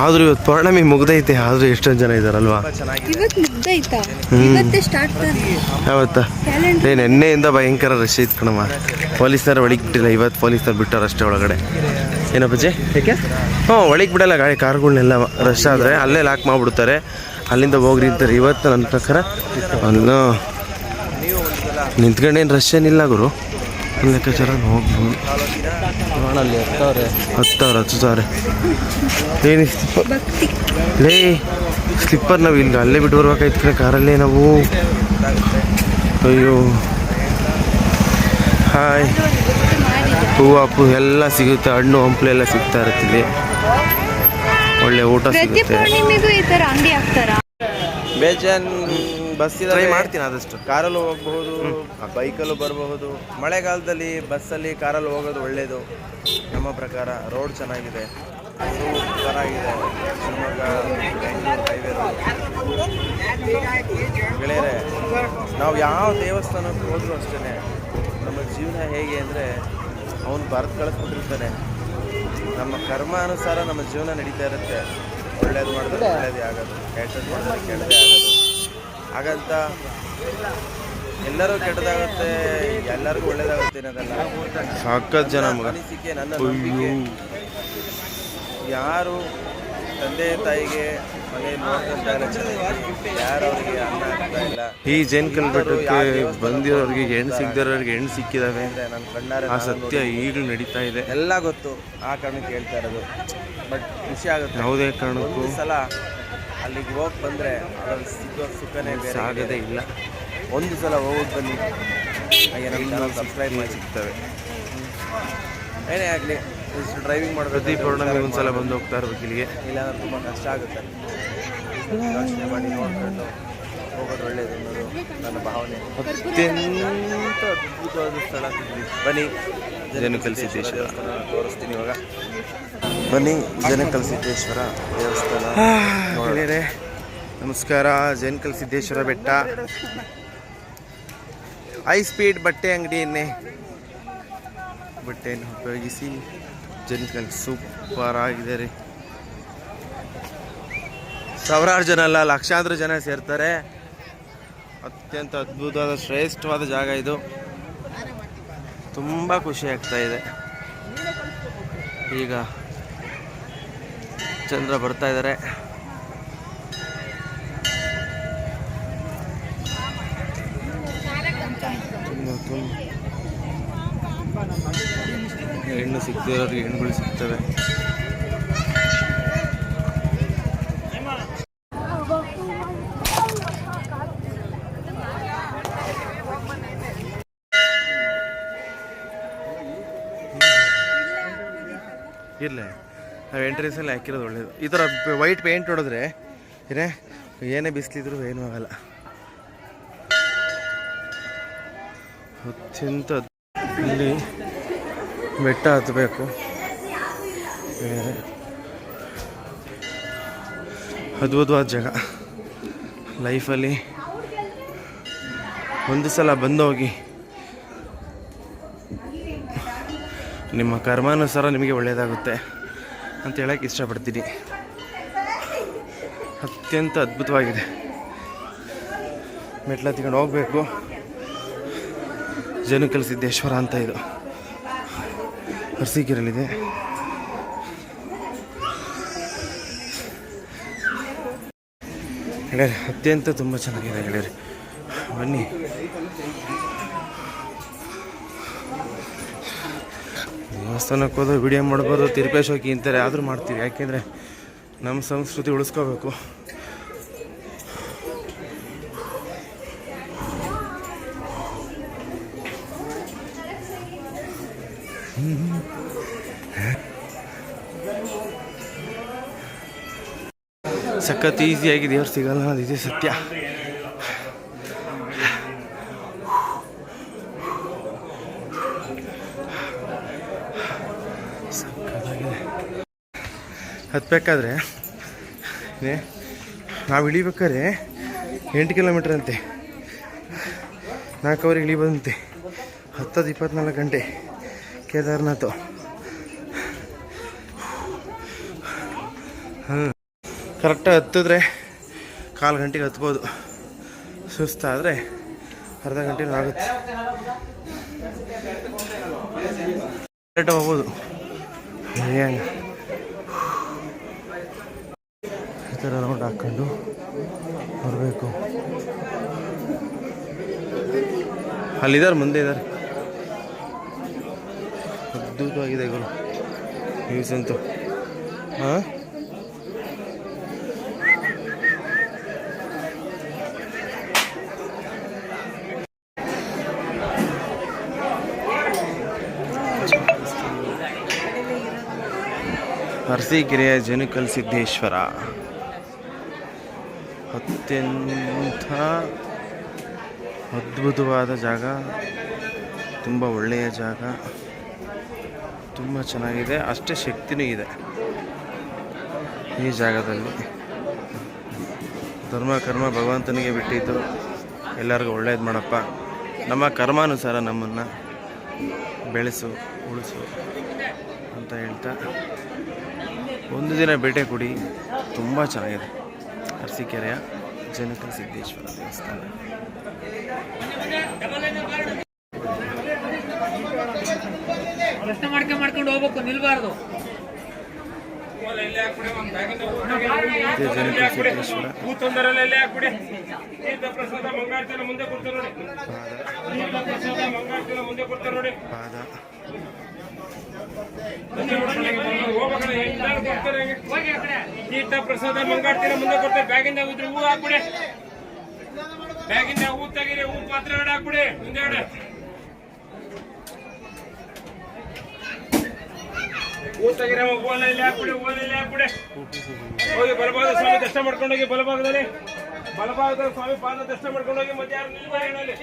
ಆದ್ರೂ ಇವತ್ತು ಪೌರ್ಣಮಿ ಮುಗ್ದೈತೆ, ಆದ್ರೂ ಎಷ್ಟೊಂದು ಜನ ಇದಾರಲ್ವಾ? ಯಾವತ್ತ ನಿನ್ನೆಯಿಂದ ಭಯಂಕರ ರಶ್ ಐತ್ ಕಣಮ್ಮ. ಪೊಲೀಸ್ನವ್ರು ಒಳಗೆ ಬಿಟ್ಟಿಲ್ಲ, ಇವತ್ತು ಪೊಲೀಸ್ನವ್ರು ಬಿಟ್ಟಾರ ಅಷ್ಟೇ ಒಳಗಡೆ. ಏನಪ್ಪಜ್ಜಿ ಯಾಕೆ? ಹ್ಞೂ, ಒಳಗೆ ಬಿಡಲ್ಲ ಗಾಡಿ, ಕಾರ್ಗಳನ್ನೆಲ್ಲ ರಶ್ ಆದರೆ ಅಲ್ಲೇ ಲಾಕ್ ಮಾಡಿಬಿಡ್ತಾರೆ, ಅಲ್ಲಿಂದ ಹೋಗ್ರಿ ಅಂತಾರೆ. ಇವತ್ತು ನನ್ನ ಪ್ರಕಾರ ಅಲ್ಲೂ ನಿಂತ್ಕೊಂಡೇನು ರಶ್ ಏನಿಲ್ಲ ಗುರು, ಲೆಕ್ಕಾಚಾರ ಹೋಗ್ಬೋದು. ಅಲ್ಲಿ ಹತ್ತವ್ರೆ ಏನು ಲೇ ಸ್ಲಿಪ್ಪರ್ ನಾವು ಇಲ್ಲಿ ಅಲ್ಲೇ ಬಿಟ್ಟು ಬರ್ಬೇಕಾಯ್ತು ಕಡೆ ಕಾರಲ್ಲೇ ನಾವು. ಅಯ್ಯೋ ಹಾಯ್, ಹೂವು ಹಪ್ಪು ಎಲ್ಲ ಸಿಗುತ್ತೆ, ಹಣ್ಣು ಹಂಪಲು ಎಲ್ಲ ಸಿಗ್ತಾ ಇರ್ತೀವಿ, ಒಳ್ಳೆ ಊಟ ಸಿಗುತ್ತೆ. ಬೇಜಾನ್ ಬಸ್ ಟ್ರೈ ಮಾಡ್ತೀನಿ, ಆದಷ್ಟು ಕಾರಲ್ಲೂ ಹೋಗಬಹುದು, ಬೈಕಲ್ಲೂ ಬರಬಹುದು. ಮಳೆಗಾಲದಲ್ಲಿ ಬಸ್ಸಲ್ಲಿ ಕಾರಲ್ಲಿ ಹೋಗೋದು ಒಳ್ಳೆಯದು ನಮ್ಮ ಪ್ರಕಾರ. ರೋಡ್ ಚೆನ್ನಾಗಿದೆ, ಸೂಪರಾಗಿದೆ. Shivamogga Bengaluru highway road. ಗೆಳೆಯರೆ, ನಾವು ಯಾವ ದೇವಸ್ಥಾನಕ್ಕೆ ಹೋದರೂ ಅಷ್ಟೇ, ನಮ್ಮ ಜೀವನ ಹೇಗೆ ಅಂದರೆ ಅವನು ಬರೆದು ಕಳಿಸ್ಬಿಟ್ಟಿರ್ತಾನೆ. ನಮ್ಮ ಕರ್ಮ ಅನುಸಾರ ನಮ್ಮ ಜೀವನ ನಡೀತಾ ಇರುತ್ತೆ. ಒಳ್ಳೇದು ಮಾಡಿದ್ರೆ ಒಳ್ಳೇದೇ ಆಗೋದು, ಕೆಟ್ಟದ್ದು ಮಾಡಿದ್ರೆ ಕೆಟ್ಟದೇ ಆಗೋದು. ಹಾಗಂತ ಎಲ್ಲರೂ ಕೆಟ್ಟದಾಗುತ್ತೆ, ಎಲ್ಲರಿಗೂ ಒಳ್ಳೇದಾಗುತ್ತೆ ಅನ್ನೋದಲ್ಲ. ಸಾಕಷ್ಟು ಜನ ಅನಿಸಿಕೆ, ನನ್ನ ನಂಬಿಕೆ, ಯಾರು ತಂದೆ ತಾಯಿಗೆ ಮನೆಯಲ್ಲಿ ನೋಡ್ತಾ ಯಾರು ಅವರಿಗೆ ಅನ್ನ ಆಗ್ತಾ ಇಲ್ಲ. ಈ ಜೇನ್ಕಲ್ ಬೆಟ್ಟಕ್ಕೆ ಬಂದಿರೋರಿಗೆ ಹೆಣ್ಣು ಸಿಗದಿರೋರಿಗೆ ಹೆಣ್ಣು ಸಿಕ್ಕಿದಾವೆ ಅಂದರೆ ನನ್ನ ಕಣ್ಣಾರೆ ಆ ಸತ್ಯ ಈಗಲೂ ನಡೀತಾ ಇದೆ. ಎಲ್ಲ ಗೊತ್ತು, ಆ ಕಾರಣಕ್ಕೆ ಹೇಳ್ತಾ ಇರೋದು. ಬಟ್ ಖುಷಿ ಆಗುತ್ತೆ ಯಾವುದೇ ಕಾರಣಕ್ಕೂ. ಸಲ ಅಲ್ಲಿಗೆ ಹೋಗಿ ಬಂದರೆ ಅದ್ರಲ್ಲಿ ಸಿಗೋ ಸುಖನೇ ಬೇರೆ ಆಗೋದೇ ಇಲ್ಲ. ಒಂದು ಸಲ ಹೋಗಿ ಬನ್ನಿ, ಹಾಗೆ ನಮ್ಮ ಚಾನಲ್ ಸಬ್ಸ್ಕ್ರೈಬ್ ಮಾಡಿ ಸಿಗ್ತವೆ. ಏನೇ ಆಗಲಿ, ಡ್ರೈವಿಂಗ್ ಮಾಡೋದು ಪ್ರತಿ ಪೌರ್ಣಮಿ ಒಂದು ಸಲ ಬಂದು ಹೋಗ್ತಾ ಇರ್ಬೇಕು ಇಲ್ಲಿಗೆ, ಇಲ್ಲಾಂದ್ರೆ ತುಂಬ ಕಷ್ಟ ಆಗುತ್ತೆ. ಯೋಚನೆ ಮಾಡಿ ನೋಡ್ಕೊಂಡು ಹೋಗೋದು ಒಳ್ಳೆಯದು ಅನ್ನೋದು ನನ್ನ ಭಾವನೆ. ಅತ್ಯಂತ ಅದ್ಭುತವಾದ ಸ್ಥಳ ಬನ್ನಿ, ಜನಕಲ್ ಸಿದ್ದೇಶ್ವರ ತೋರಿಸ್ತೀನಿ ಇವಾಗ. ಬನ್ನಿ, ಜನಕಲ್ ಸಿದ್ದೇಶ್ವರ ದೇವಸ್ಥಾನ ನೋಡಿದರೆ. ನಮಸ್ಕಾರ. ಜನಕಲ್ ಸಿದ್ದೇಶ್ವರ ಬೆಟ್ಟ, ಹೈ ಸ್ಪೀಡ್ ಬಟ್ಟೆ ಅಂಗಡಿಯನ್ನೇ ಬಟ್ಟೆಯನ್ನು ಉಪಯೋಗಿಸಿ ಜನಕಲ್ ಸೂಪರ್ ಆಗಿದೆ ರೀ. ಸಾವಿರಾರು ಜನ ಅಲ್ಲ, ಲಕ್ಷಾಂತರ ಜನ ಸೇರ್ತಾರೆ. ಅತ್ಯಂತ ಅದ್ಭುತವಾದ ಶ್ರೇಷ್ಠವಾದ ಜಾಗ ಇದು. ತುಂಬ ಖುಷಿ ಆಗ್ತಾ ಇದೆ. ಈಗ ಚಂದ್ರ ಬರ್ತಾ ಇದ್ದಾರೆ. ಹೆಣ್ಣು ಸಿಗ್ತಿರೋರಿಗೆ ಹೆಣ್ಣುಗಳು ಸಿಗ್ತವೆ. ಇಲ್ಲ, ನಾವು ಎಂಟ್ರೆನ್ಸಲ್ಲಿ ಹಾಕಿರೋದು ಒಳ್ಳೇದು. ಈ ಥರ ವೈಟ್ ಪೇಂಟ್ ಹೊಡೆದ್ರೆ ಏನೇ ಬಿಸಿಲಿದ್ರು ಏನೂ ಆಗಲ್ಲ. ಅತ್ಯಂತ ಇಲ್ಲಿ ಬೆಟ್ಟ ಹತ್ತಬೇಕು, ಅದ್ಭುತವಾದ ಜಾಗ. ಲೈಫಲ್ಲಿ ಒಂದು ಸಲ ಬಂದು ಹೋಗಿ, ನಿಮ್ಮ ಕರ್ಮಾನುಸಾರ ನಿಮಗೆ ಒಳ್ಳೆಯದಾಗುತ್ತೆ ಅಂತ ಹೇಳೋಕ್ಕೆ ಇಷ್ಟಪಡ್ತೀನಿ. ಅತ್ಯಂತ ಅದ್ಭುತವಾಗಿದೆ. ಮೆಟ್ಲ ಹತ್ಕೊಂಡು ಹೋಗಬೇಕು. ಜನಕಲ್ ಸಿದ್ದೇಶ್ವರ ಅಂತ ಇದು ಅರಸೀಕೆರೆಯಲ್ಲಿದೆ. ಗೆಳೆಯರೆ, ಅತ್ಯಂತ ತುಂಬ ಚೆನ್ನಾಗಿದೆ ಗೆಳೆಯರೆ, ಬನ್ನಿ. ದೇವಸ್ಥಾನಕ್ಕೆ ಹೋದ್ರೆ ವಿಡಿಯೋ ಮಾಡ್ಬೋದು, ತಿರುಪೇಶ್ ಹೋಗಿ ಇಂತಾರೆ, ಆದರೂ ಮಾಡ್ತೀವಿ. ಯಾಕೆಂದರೆ ನಮ್ಮ ಸಂಸ್ಕೃತಿ ಉಳಿಸ್ಕೋಬೇಕು. ಸಖತ್ ಈಸಿಯಾಗಿ ದೇವ್ರು ಸಿಗಲ್ಲ, ಅದು ಇದೇ ಸತ್ಯ. ಹತ್ಬೇಕಾದ್ರೆ ನಾವು ಇಳಿಬೇಕಾದ್ರೆ 8 ಕಿಲೋಮೀಟ್ರ್ ಅಂತೆ, 4 ಅವರಿಗೆ ಇಳಿಬೋದಂತೆ. 24 ಗಂಟೆ ಕೇದಾರ್ನಾಥ್. ಕರೆಕ್ಟಾಗಿ ಹತ್ತಿದ್ರೆ 1/4 ಗಂಟೆಗೆ ಹತ್ಬೋದು. ಸುಸ್ತಾದರೆ ಅರ್ಧ ಗಂಟೆನೂ ಆಗುತ್ತೆ. ಕರೆಕ್ಟಾಗಿ ಹೋಗ್ಬೋದು. ಹೆಂಗೆ ಈ ಥರ ರೌಂಡ್ ಹಾಕ್ಕೊಂಡು ಬರಬೇಕು. ಅಲ್ಲಿದ್ದಾರೆ, ಮುಂದೆ ಇದ್ದಾರೆ. ಅದ್ಭುತವಾಗಿದೆ ಗುರು ವ್ಯೂಸ್ ಅಂತೂ. ಹಾಂ, ಅರಸೀಕೆರೆಯ ಜನುಕಲ್ ಸಿದ್ದೇಶ್ವರ ಅತ್ಯಂತ ಅದ್ಭುತವಾದ ಜಾಗ, ತುಂಬ ಒಳ್ಳೆಯ ಜಾಗ, ತುಂಬ ಚೆನ್ನಾಗಿದೆ. ಅಷ್ಟೇ ಶಕ್ತಿನೂ ಇದೆ ಈ ಜಾಗದಲ್ಲಿ. ಧರ್ಮ ಕರ್ಮ ಭಗವಂತನಿಗೆ ಬಿಟ್ಟಿದ್ದು, ಎಲ್ಲರಿಗೂ ಒಳ್ಳೇದು ಮಾಡಪ್ಪ, ನಮ್ಮ ಕರ್ಮಾನುಸಾರ ನಮ್ಮನ್ನು ಬೆಳೆಸು ಉಳಿಸು ಅಂತ ಹೇಳ್ತಾ ಒಂದು ದಿನ ಭೇಟಿ ಕೊಡಿ. ತುಂಬ ಚೆನ್ನಾಗಿದೆ ಅರಸೀಕೆರೆಯ ಜನುಕಲ್ ಸಿದ್ದೇಶ್ವರ ದೇವಸ್ಥಾನ. ಮಾಡ್ಕೊಂಡು ಹೋಗ್ಬೇಕು, ನಿಲ್ಬಾರ್ದು. ತೀರ್ಥ ಪ್ರಸಾದ ಮಂಗಾಡ್ತೀರ ಮುಂದೆ ಕೊಡ್ತಾರೆ. ಬ್ಯಾಗಿಂದ ಹೋದ್ರೆ ಹೂ ಹಾಕ್ಬಿಡಿ, ಬ್ಯಾಗಿಂದ ಹೂ ತೆಗೀರಿ, ಹೂ ಪಾತ್ರೆ ಹಾಕ್ಬಿಡಿ ಮುಂದೆಗಡೆ. ಹೂ ತೆಗೀರಿ, ಓಲಲ್ಲಿ ಹಾಕ್ಬಿಡಿ, ಓಲಲ್ಲಿ ಹಾಕ್ಬಿಡಿ. ಹೋಗಿ ಬಲಭಾಗದ ಸ್ವಾಮಿ ದರ್ಶನ ಮಾಡ್ಕೊಂಡೋಗಿ, ಬಲಭಾಗದಲ್ಲಿ ಸ್ವಾಮಿ ಪಾದ ದರ್ಶನ ಮಾಡ್ಕೊಂಡೋಗಿ. ಮತ್ತೆ ಯಾರು ನಿಲ್ಬಾರಿ ಹೇಳಿ.